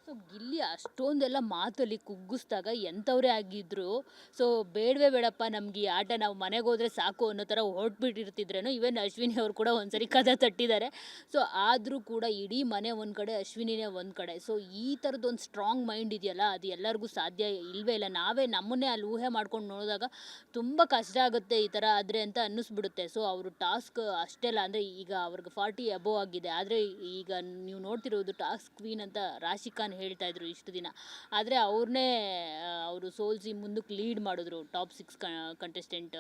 So Gilli ಅಷ್ಟೊಂದೆಲ್ಲ ಮಾತಲ್ಲಿ ಕುಗ್ಗಿಸ್ದಾಗ ಎಂಥವ್ರೇ ಆಗಿದ್ರು so ಬೇಡವೇ ಬೇಡಪ್ಪ ನಮ್ಗೆ ಈ ಆಟ ನಾವು ಮನೆಗೆ ಹೋದ್ರೆ ಸಾಕು ಅನ್ನೋ ಥರ ಹೊರಟ್ಬಿಟ್ಟಿರ್ತಿದ್ರೇನೋ ಇವನ್ ಅಶ್ವಿನಿ ಅವ್ರು ಕೂಡ ಒಂದ್ಸರಿ ಕದ ತಟ್ಟಿದ್ದಾರೆ. ಸೊ ಆದರೂ ಕೂಡ ಇಡೀ ಮನೆ ಒಂದು ಕಡೆ ಅಶ್ವಿನಿನೇ ಒಂದು ಕಡೆ. ಸೊ ಈ ಥರದ್ದೊಂದು ಸ್ಟ್ರಾಂಗ್ ಮೈಂಡ್ ಇದೆಯಲ್ಲ ಅದು ಎಲ್ಲರಿಗೂ ಸಾಧ್ಯ ಇಲ್ವೇ ಇಲ್ಲ. ನಾವೇ ನಮ್ಮನ್ನೇ ಅಲ್ಲಿ ಊಹೆ ಮಾಡ್ಕೊಂಡು ನೋಡಿದಾಗ ತುಂಬ ಕಷ್ಟ ಆಗುತ್ತೆ ಈ ಥರ ಆದರೆ ಅಂತ ಅನ್ನಿಸ್ಬಿಡುತ್ತೆ. ಸೊ ಅವರು ಟಾಸ್ಕ್ ಅಷ್ಟೆಲ್ಲ ಅಂದರೆ ಈಗ ಅವ್ರಿಗೆ 40 ಅಬೋವ್ ಆಗಿದೆ. ಆದರೆ ಈಗ ನೀವು ನೋಡ್ತಿರೋದು ಟಾಸ್ಕ್ ಕ್ವೀನ್ ಅಂತ ರಾಶಿಖಾನ್ ಹೇಳ್ತಾ ಇದ್ರು ಇಷ್ಟು ದಿನ. ಆದರೆ ಅವ್ರನ್ನೇ ಅವರು ಸೋಲಿಸಿ ಮುಂದಕ್ಕೆ ಲೀಡ್ ಮಾಡಿದ್ರು ಟಾಪ್ 6 ಕಂಟೆಸ್ಟೆಂಟ್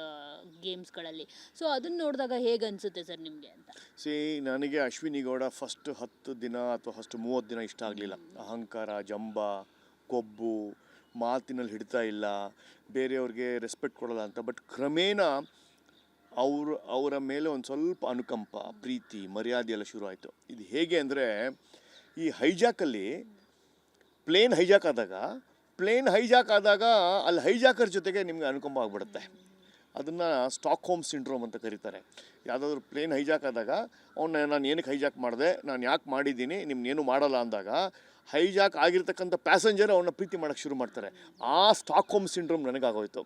ಗೇಮ್ಸ್ಗಳಲ್ಲಿ. ಸೊ ಅದನ್ನು ನೋಡಿದಾಗ ಹೇಗೆ ಅನಿಸುತ್ತೆ ಸರ್ ನಿಮಗೆ ಅಂತ? ನನಗೆ ಅಶ್ವಿನಿ ಗೌಡ ಫಸ್ಟ್ 10 ದಿನ ಅಥವಾ ಫಸ್ಟ್ 30 ದಿನ ಇಷ್ಟ ಆಗಲಿಲ್ಲ. ಅಹಂಕಾರ, ಜಂಬ, ಕೊಬ್ಬು, ಮಾತಿನಲ್ಲಿ ಹಿಡ್ತಾ ಇಲ್ಲ, ಬೇರೆಯವ್ರಿಗೆ ರೆಸ್ಪೆಕ್ಟ್ ಕೊಡಲ್ಲ ಅಂತ. ಬಟ್ ಕ್ರಮೇಣ ಅವರ ಮೇಲೆ ಒಂದು ಸ್ವಲ್ಪ ಅನುಕಂಪ, ಪ್ರೀತಿ, ಮರ್ಯಾದೆ ಎಲ್ಲ ಶುರು ಆಯಿತು. ಇದು ಹೇಗೆ ಅಂದರೆ ಈ ಹೈಜಾಕಲ್ಲಿ ಪ್ಲೇನ್ ಹೈಜಾಕ್ ಆದಾಗ ಅಲ್ಲಿ ಹೈಜಾಕರ್ ಜೊತೆಗೆ ನಿಮಗೆ ಅನುಕಂಪ ಆಗಿಬಿಡುತ್ತೆ. ಅದನ್ನು ಸ್ಟಾಕ್ಹೋಮ್ ಸಿಂಡ್ರೋಮ್ ಅಂತ ಕರೀತಾರೆ. ಯಾವುದಾದ್ರೂ ಪ್ಲೇನ್ ಹೈಜಾಕ್ ಆದಾಗ ನಾನು ಏನಕ್ಕೆ ಹೈಜಾಕ್ ಮಾಡಿದೆ, ನಾನು ಯಾಕೆ ಮಾಡಿದ್ದೀನಿ, ನಿಮ್ಗೇನು ಮಾಡಲ್ಲ ಅಂದಾಗ ಹೈಜಾಕ್ ಆಗಿರ್ತಕ್ಕಂಥ ಪ್ಯಾಸೆಂಜರ್ ಅವನ್ನ ಪ್ರೀತಿ ಮಾಡೋಕ್ಕೆ ಶುರು ಮಾಡ್ತಾರೆ. ಆ ಸ್ಟಾಕ್ಹೋಮ್ ಸಿಂಡ್ರೋಮ್ ನನಗಾಗೋಯ್ತು.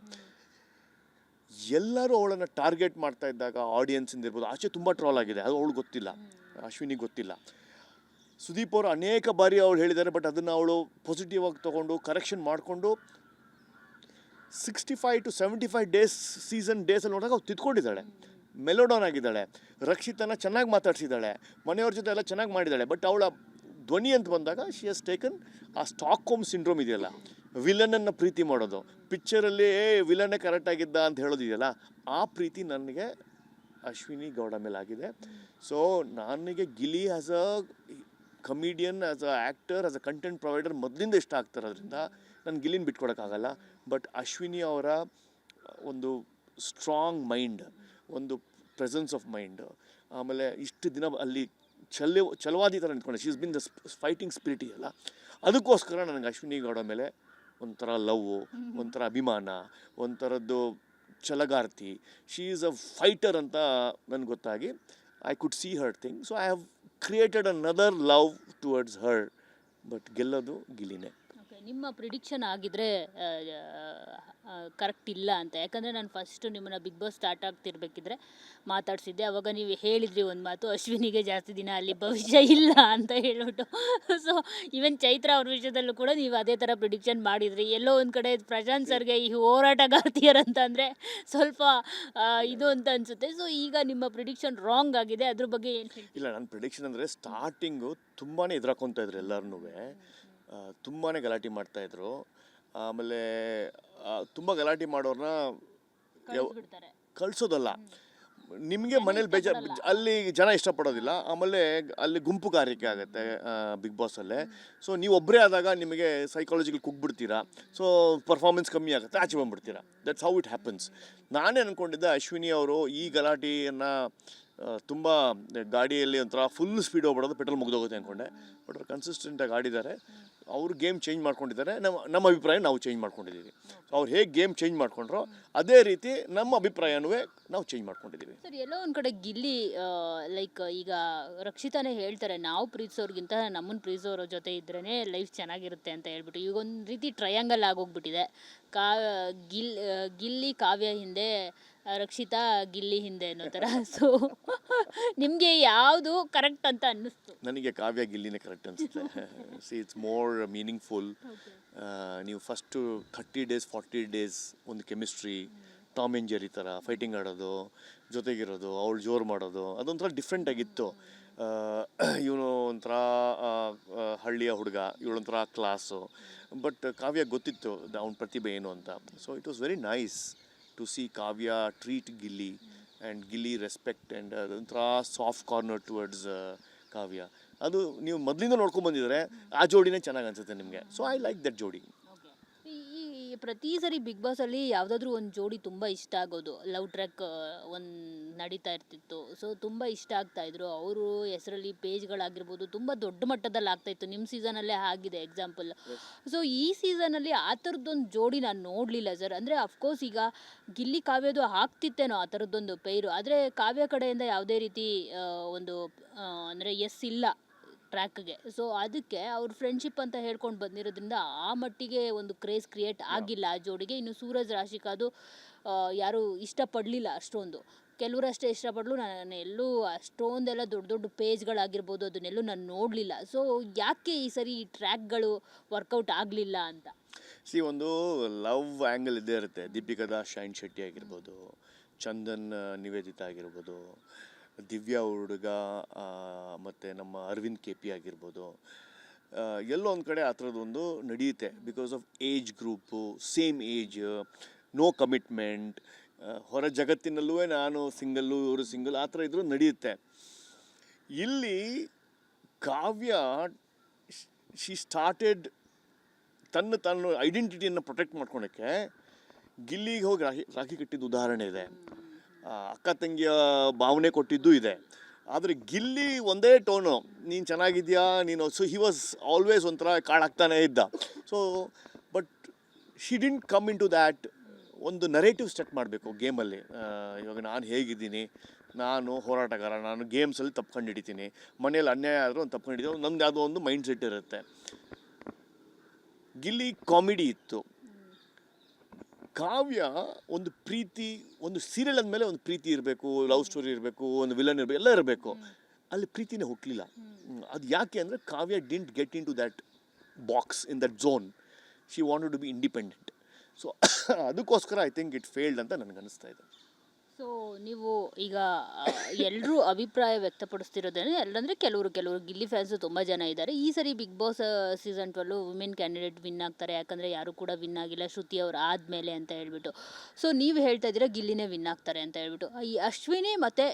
ಎಲ್ಲರೂ ಅವಳನ್ನು ಟಾರ್ಗೆಟ್ ಮಾಡ್ತಾ ಇದ್ದಾಗ ಆಡಿಯನ್ಸಿಂದ ಇರ್ಬೋದು, ಆಚೆ ತುಂಬ ಟ್ರೋಲ್ ಆಗಿದೆ, ಅದು ಅವಳು ಗೊತ್ತಿಲ್ಲ, ಅಶ್ವಿನಿಗೆ ಗೊತ್ತಿಲ್ಲ. ಸುದೀಪ್ ಅವರು ಅನೇಕ ಬಾರಿ ಅವಳು ಹೇಳಿದ್ದಾರೆ, ಬಟ್ ಅದನ್ನು ಅವಳು ಪಾಸಿಟಿವ್ ಆಗಿ ತೊಗೊಂಡು ಕರೆಕ್ಷನ್ ಮಾಡಿಕೊಂಡು 65 to 75 ಡೇಸಲ್ಲಿ ನೋಡಿದಾಗ ಅವ್ಳು ತಿದ್ಕೊಂಡಿದ್ದಾಳೆ, ಮೆಲೋಡೌನ್ ಆಗಿದ್ದಾಳೆ, ರಕ್ಷಿತನ ಚೆನ್ನಾಗಿ ಮಾತಾಡ್ಸಿದ್ದಾಳೆ, ಮನೆಯವ್ರ ಜೊತೆ ಎಲ್ಲ ಚೆನ್ನಾಗಿ ಮಾಡಿದ್ದಾಳೆ. ಬಟ್ ಅವಳ ಧ್ವನಿ ಅಂತ ಬಂದಾಗ ಶಿ ಹಸ್ ಟೇಕನ್ ಆ ಸ್ಟಾಕ್ಹೋಮ್ ಸಿಂಡ್ರೋಮ್ ಇದೆಯಲ್ಲ, ವಿಲನನ್ನು ಪ್ರೀತಿ ಮಾಡೋದು, ಪಿಕ್ಚರಲ್ಲಿ ವಿಲನ್ನೇ ಕರೆಕ್ಟಾಗಿದ್ದ ಅಂತ ಹೇಳೋದಿದೆಯಲ್ಲ, ಆ ಪ್ರೀತಿ ನನಗೆ ಅಶ್ವಿನಿ ಗೌಡ ಮೇಲೆ ಆಗಿದೆ. ಸೊ ನನಗೆ Gilli as a comedian, as a actor, as a content provider ಮೊದಲಿಂದ ಇಷ್ಟ ಆಗ್ತಿರೋದ್ರಿಂದ ನಾನು ಗಿಲ್ಲಿನ ಬಿಟ್ಕೊಡೋಕ್ಕಾಗಲ್ಲ. ಬಟ್ ಅಶ್ವಿನಿ ಅವರ ಒಂದು ಸ್ಟ್ರಾಂಗ್ ಮೈಂಡ್, ಒಂದು ಪ್ರೆಸೆನ್ಸ್ ಆಫ್ ಮೈಂಡ್, ಆಮೇಲೆ ಇಷ್ಟು ದಿನ ಅಲ್ಲಿ ಛಲವಾದಿ ಥರ ನಿಂತ್ಕೊಂಡೆ, she is been the fighting spirit ಇದೆಯಲ್ಲ, ಅದಕ್ಕೋಸ್ಕರ ನನಗೆ ಅಶ್ವಿನಿ ಗೌಡ ಮೇಲೆ ಒಂಥರ ಲವ್, ಒಂಥರ ಅಭಿಮಾನ, ಒಂಥರದ್ದು ಛಲಗಾರ್ತಿ, ಶಿ ಈಸ್ ಅ ಫೈಟರ್ ಅಂತ ನನಗೆ ಗೊತ್ತಾಗಿ I could see her thing. So I have created another love towards Har. But ಗೆಲ್ಲೋದು ಗಿಲ್ಲಿನೇ. ನಿಮ್ಮ ಪ್ರಿಡಿಕ್ಷನ್ ಆಗಿದ್ರೆ ಕರೆಕ್ಟ್ ಇಲ್ಲ ಅಂತ. ಯಾಕಂದರೆ ನಾನು ಫಸ್ಟು ನಿಮ್ಮನ್ನು ಬಿಗ್ ಬಾಸ್ ಸ್ಟಾರ್ಟ್ ಆಗ್ತಿರ್ಬೇಕಿದ್ರೆ ಮಾತಾಡ್ಸಿದ್ದೆ. ಅವಾಗ ನೀವು ಹೇಳಿದ್ರಿ ಒಂದು ಮಾತು, ಅಶ್ವಿನಿಗೆ ಜಾಸ್ತಿ ದಿನ ಅಲ್ಲಿ ಭವಿಷ್ಯ ಇಲ್ಲ ಅಂತ ಹೇಳ್ಬಿಟ್ಟು. ಸೊ ಈವನ್ ಚೈತ್ರ ಅವ್ರ ವಿಷಯದಲ್ಲೂ ಕೂಡ ನೀವು ಅದೇ ಥರ ಪ್ರಿಡಿಕ್ಷನ್ ಮಾಡಿದ್ರಿ. ಎಲ್ಲೋ ಒಂದು ಕಡೆ ಪ್ರಶಾಂತ್ ಸರ್ಗೆ ಈ ಹೋರಾಟಗಾರ್ತಿಯರಂತಂದರೆ ಸ್ವಲ್ಪ ಇದು ಅಂತ ಅನಿಸುತ್ತೆ. ಸೊ ಈಗ ನಿಮ್ಮ ಪ್ರಿಡಿಕ್ಷನ್ ರಾಂಗ್ ಆಗಿದೆ, ಅದ್ರ ಬಗ್ಗೆ ಏನು ಹೇಳಿ? ಇಲ್ಲ, ನನ್ನ ಪ್ರಿಡಿಕ್ಷನ್ ಅಂದರೆ ಸ್ಟಾರ್ಟಿಂಗು ತುಂಬಾ ಎದುರಾಕೊತಾ ಇದ್ರು ಎಲ್ಲರೂ, ತುಂಬಾ ಗಲಾಟೆ ಮಾಡ್ತಾಯಿದ್ರು. ಆಮೇಲೆ ತುಂಬ ಗಲಾಟೆ ಮಾಡೋರನ್ನ ಕಳಿಸೋದಲ್ಲ, ನಿಮಗೆ ಮನೇಲಿ ಬೇಜಾರು, ಅಲ್ಲಿ ಜನ ಇಷ್ಟಪಡೋದಿಲ್ಲ. ಆಮೇಲೆ ಅಲ್ಲಿ ಗುಂಪುಗಾರಿಕೆ ಆಗುತ್ತೆ ಬಿಗ್ ಬಾಸಲ್ಲೇ. ಸೊ ನೀವು ಒಬ್ಬರೇ ಆದಾಗ ನಿಮಗೆ ಸೈಕಾಲಜಿಕಲ್ ಕುಗ್ಬಿಡ್ತೀರಾ. ಸೊ ಪರ್ಫಾರ್ಮೆನ್ಸ್ ಕಮ್ಮಿ ಆಗುತ್ತೆ, ಆಚೆ ಬಂದುಬಿಡ್ತೀರಾ. That's how it happens. ನಾನೇ ಅಂದ್ಕೊಂಡಿದ್ದೆ ಅಶ್ವಿನಿ ಅವರು ಈ ಗಲಾಟೆಯನ್ನು ತುಂಬ ಗಾಡಿಯಲ್ಲಿ ಒಂಥರ ಫುಲ್ ಸ್ಪೀಡ್ ಹೋಗ್ಬಿಡೋದು, ಪೆಟ್ರೋಲ್ ಮುಗಿದೋಗುತ್ತೆ ಅಂದ್ಕೊಂಡೆ. ಬಟ್ ಅವ್ರು ಕನ್ಸಿಸ್ಟೆಂಟಾಗಿ ಆಡಿದ್ದಾರೆ, ಅವರು ಗೇಮ್ ಚೇಂಜ್ ಮಾಡ್ಕೊಂಡಿದ್ದಾರೆ. ನಮ್ಮ ಅಭಿಪ್ರಾಯ ನಾವು ಚೇಂಜ್ ಮಾಡ್ಕೊಂಡಿದ್ದೀವಿ. ಅವ್ರು ಹೇಗೆ ಗೇಮ್ ಚೇಂಜ್ ಮಾಡ್ಕೊಂಡ್ರೋ ಅದೇ ರೀತಿ ನಮ್ಮ ಅಭಿಪ್ರಾಯನೂ ನಾವು ಚೇಂಜ್ ಮಾಡ್ಕೊಂಡಿದ್ದೀವಿ. ಸರ್ ಎಲ್ಲೋ ಒಂದು ಕಡೆ ಗಿಲ್ಲಿ ಲೈಕ್ ಈಗ ರಕ್ಷಿತಾನೇ ಹೇಳ್ತಾರೆ, ನಾವು ಪ್ರೀತಿಸೋರ್ಗಿಂತ ನಮ್ಮನ್ನು ಪ್ರೀತಿಸೋರ ಜೊತೆ ಇದ್ರೇ ಲೈಫ್ ಚೆನ್ನಾಗಿರುತ್ತೆ ಅಂತ ಹೇಳ್ಬಿಟ್ಟು. ಈಗ ಒಂದು ರೀತಿ ಟ್ರಯಾಂಗಲ್ ಆಗೋಗ್ಬಿಟ್ಟಿದೆ. ಗಿಲ್ಲಿ ಕಾವ್ಯ ಹಿಂದೆ, ರಕ್ಷಿತಾ ಗಿಲ್ಲಿ ಹಿಂದೆ ಅನ್ನೋ ಥರ. ಸೊ ನಿಮಗೆ ಯಾವುದು ಕರೆಕ್ಟ್ ಅಂತ ಅನ್ನಿಸ್ತು? ನನಗೆ ಕಾವ್ಯ ಗಿಲ್ಲಿನೇ ಕರೆಕ್ಟ್ ಅನಿಸುತ್ತೆ. C it's more meaningful. ನೀವು ಫಸ್ಟು 30 days 40 days ಒಂದು ಕೆಮಿಸ್ಟ್ರಿ, ಟಾಮ್ ಆ್ಯಂಡ್ ಜೆರಿ ಥರ ಫೈಟಿಂಗ್ ಆಡೋದು, ಜೊತೆಗಿರೋದು, ಅವಳು ಜೋರು ಮಾಡೋದು, ಅದೊಂಥರ ಡಿಫ್ರೆಂಟ್ ಆಗಿತ್ತು. ಇವನು ಒಂಥರ ಹಳ್ಳಿಯ ಹುಡುಗ, ಇವಳೊಂಥರ ಕ್ಲಾಸು. ಬಟ್ ಕಾವ್ಯ ಗೊತ್ತಿತ್ತು ಅವ್ನ ಪ್ರತಿಭೆ ಏನು ಅಂತ. So it was very nice to see Kavya treat Gilli and Gilli respect and ಅದೊಂಥರ ಸಾಫ್ಟ್ ಕಾರ್ನರ್ ಟುವರ್ಡ್ಸ್ ಕಾವ್ಯ. ಅದು ನೀವು ಮೊದಲಿಂದ ನೋಡ್ಕೊಂಡು ಬಂದಿದ್ರೆ ಆ ಜೋಡಿನೇ ಚೆನ್ನಾಗಿ ಅನಿಸುತ್ತೆ ನಿಮಗೆ. ಸೊ ಐ ಲೈಕ್ ದಟ್ ಜೋಡಿ. ಈ ಪ್ರತಿ ಸರಿ ಬಿಗ್ ಬಾಸಲ್ಲಿ ಯಾವುದಾದ್ರೂ ಒಂದು ಜೋಡಿ ತುಂಬ ಇಷ್ಟ ಆಗೋದು, ಲವ್ ಟ್ರ್ಯಾಕ್ ಒಂದು ನಡೀತಾ ಇರ್ತಿತ್ತು. ಸೊ ತುಂಬ ಇಷ್ಟ ಆಗ್ತಾಯಿದ್ರು. ಅವರು ಹೆಸರಲ್ಲಿ ಪೇಜ್ಗಳಾಗಿರ್ಬೋದು ತುಂಬ ದೊಡ್ಡ ಮಟ್ಟದಲ್ಲಿ ಆಗ್ತಾಯಿತ್ತು. ನಿಮ್ಮ ಸೀಸನಲ್ಲೇ ಆಗಿದೆ ಎಕ್ಸಾಂಪಲ್. ಸೊ ಈ ಸೀಸನಲ್ಲಿ ಆ ಥರದ್ದೊಂದು ಜೋಡಿ ನಾನು ನೋಡಲಿಲ್ಲ ಸರ್. ಅಂದರೆ ಅಫ್ಕೋರ್ಸ್ ಈಗ ಗಿಲ್ಲಿ ಕಾವ್ಯದು ಆಗ್ತಿತ್ತೇನೋ ಆ ಥರದ್ದೊಂದು ಪೈರು, ಆದರೆ ಕಾವ್ಯ ಕಡೆಯಿಂದ ಯಾವುದೇ ರೀತಿ ಒಂದು ಅಂದರೆ ಎಸ್ ಇಲ್ಲ ಟ್ರ್ಯಾಕ್ಗೆ. ಸೊ ಅದಕ್ಕೆ ಅವ್ರ ಫ್ರೆಂಡ್ಶಿಪ್ ಅಂತ ಹೇಳ್ಕೊಂಡು ಬಂದಿರೋದ್ರಿಂದ ಆ ಮಟ್ಟಿಗೆ ಒಂದು ಕ್ರೇಜ್ ಕ್ರಿಯೇಟ್ ಆಗಿಲ್ಲ ಆ ಜೋಡಿಗೆ. ಇನ್ನು ಸೂರಜ್ ರಾಶಿಕಾದು ಯಾರೂ ಇಷ್ಟಪಡಲಿಲ್ಲ ಅಷ್ಟೊಂದು. ಕೆಲವರಷ್ಟೇ ಇಷ್ಟಪಡಲು, ನಾನು ಎಲ್ಲೂ ಅಷ್ಟೊಂದೆಲ್ಲ ದೊಡ್ಡ ದೊಡ್ಡ ಪೇಜ್ಗಳಾಗಿರ್ಬೋದು ಅದನ್ನೆಲ್ಲೂ ನಾನು ನೋಡಲಿಲ್ಲ. ಸೊ ಯಾಕೆ ಈ ಸರಿ ಈ ಟ್ರ್ಯಾಕ್ಗಳು ವರ್ಕೌಟ್ ಆಗಲಿಲ್ಲ ಅಂತ? ಒಂದು ಲವ್ ಆ್ಯಂಗಲ್ ಇದ್ದೇ ಇರುತ್ತೆ. ದೀಪಿಕಾ ಶೈನ್ ಶೆಟ್ಟಿ ಆಗಿರ್ಬೋದು, ಚಂದನ್ ನಿವೇದಿತಾ ಆಗಿರ್ಬೋದು, ದಿವ್ಯಾ ಹುಡುಗ ಮತ್ತು ನಮ್ಮ ಅರವಿಂದ್ ಕೆ ಪಿ ಆಗಿರ್ಬೋದು, ಎಲ್ಲೋ ಒಂದು ಕಡೆ ಆ ಥರದ್ದೊಂದು ನಡೆಯುತ್ತೆ. Because of age group, same age, no commitment, ಹೊರ ಜಗತ್ತಿನಲ್ಲೂ ನಾನು ಸಿಂಗಲ್ಲು ಇವರು ಸಿಂಗಲ್, ಆ ಥರ ಇದ್ರೂ ನಡೆಯುತ್ತೆ. ಇಲ್ಲಿ ಕಾವ್ಯ ಶಿ ಸ್ಟಾರ್ಟೆಡ್ ತನ್ನ ಐಡೆಂಟಿಟಿಯನ್ನು ಪ್ರೊಟೆಕ್ಟ್ ಮಾಡ್ಕೊಳಕ್ಕೆ ಗಿಲ್ಲಿಗೆ ಹೋಗಿ ರಾಖಿ ಕಟ್ಟಿದ್ದು ಉದಾಹರಣೆ ಇದೆ, ಅಕ್ಕ ತಂಗಿಯ ಭಾವನೆ ಕೊಟ್ಟಿದ್ದು ಇದೆ. ಆದರೆ ಗಿಲ್ಲಿ ಒಂದೇ ಟೋನು, ನೀನು ಚೆನ್ನಾಗಿದ್ಯಾ ನೀನು. ಸೊ ಹಿ ವಾಸ್ ಆಲ್ವೇಸ್ ಒಂಥರ ಕಾಳಾಗ್ತಾನೇ ಇದ್ದ. So but she didn't come into that. ಒಂದು ನರೇಟಿವ್ ಸೆಟ್ ಮಾಡಬೇಕು ಗೇಮಲ್ಲಿ. ಇವಾಗ ನಾನು ಹೇಗಿದ್ದೀನಿ, ನಾನು ಹೋರಾಟಗಾರ, ನಾನು ಗೇಮ್ಸಲ್ಲಿ ತಪ್ಕೊಂಡು ಹಿಡಿತೀನಿ, ಮನೇಲಿ ಅನ್ಯಾಯ ಆದರೂ ಒಂದು ತಪ್ಕೊಂಡು ಹಿಡಿತೀನಿ, ನಮ್ದು ಯಾವುದೋ ಒಂದು ಮೈಂಡ್ ಸೆಟ್ ಇರುತ್ತೆ. ಗಿಲ್ಲಿ ಕಾಮಿಡಿ ಇತ್ತು. ಕಾವ್ಯ ಒಂದು ಪ್ರೀತಿ, ಒಂದು ಸೀರಿಯಲ್ ಅಂದಮೇಲೆ ಒಂದು ಪ್ರೀತಿ ಇರಬೇಕು, ಲವ್ ಸ್ಟೋರಿ ಇರಬೇಕು, ಒಂದು ವಿಲನ್ ಇರಬೇಕು, ಎಲ್ಲ ಇರಬೇಕು. ಅಲ್ಲಿ ಪ್ರೀತಿನೇ ಹುಟ್ಟಲಿಲ್ಲ. ಅದು ಯಾಕೆ ಅಂದರೆ Kavya didn't get into that box, in that zone. She wanted to be independent. So ಅದಕ್ಕೋಸ್ಕರ ಐ ಥಿಂಕ್ ಇಟ್ ಫೇಲ್ಡ್ ಅಂತ ನನಗೆ ಅನಿಸ್ತಾ ಇದೆ. ಸೊ ನೀವು ಈಗ ಎಲ್ಲರೂ ಅಭಿಪ್ರಾಯ ವ್ಯಕ್ತಪಡಿಸ್ತಿರೋದಂದರೆ, ಎಲ್ಲಂದರೆ ಕೆಲವರು ಗಿಲ್ಲಿ ಫ್ಯಾನ್ಸು ತುಂಬ ಜನ ಇದ್ದಾರೆ. ಈ ಸರಿ big boss season 12 women candidate win ಆಗ್ತಾರೆ, ಯಾಕಂದರೆ ಯಾರೂ ಕೂಡ ವಿನ್ ಆಗಿಲ್ಲ ಶ್ರುತಿ ಅವ್ರು ಆದಮೇಲೆ ಅಂತ ಹೇಳ್ಬಿಟ್ಟು. ಸೊ ನೀವು ಹೇಳ್ತಾ ಇದ್ದೀರಾ ಗಿಲ್ಲಿನೇ ವಿನ್ ಆಗ್ತಾರೆ ಅಂತ ಹೇಳ್ಬಿಟ್ಟು. ಈ ಅಶ್ವಿನಿ ಮತ್ತು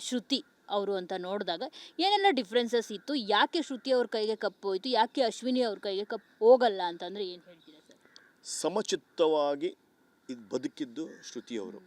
ಶ್ರುತಿ ಅವರು ಅಂತ ನೋಡಿದಾಗ ಏನೆಲ್ಲ ಡಿಫ್ರೆನ್ಸಸ್ ಇತ್ತು? ಯಾಕೆ ಶ್ರುತಿ ಅವ್ರ ಕೈಗೆ ಕಪ್ ಹೋಯಿತು, ಯಾಕೆ ಅಶ್ವಿನಿ ಅವ್ರ ಕೈಗೆ ಕಪ್ ಹೋಗಲ್ಲ ಅಂತಂದರೆ ಏನು ಹೇಳ್ತೀರಾ ಸರ್? ಸಮಚಿತ್ತವಾಗಿ ಇದು ಬದುಕಿದ್ದು ಶ್ರುತಿಯವರು.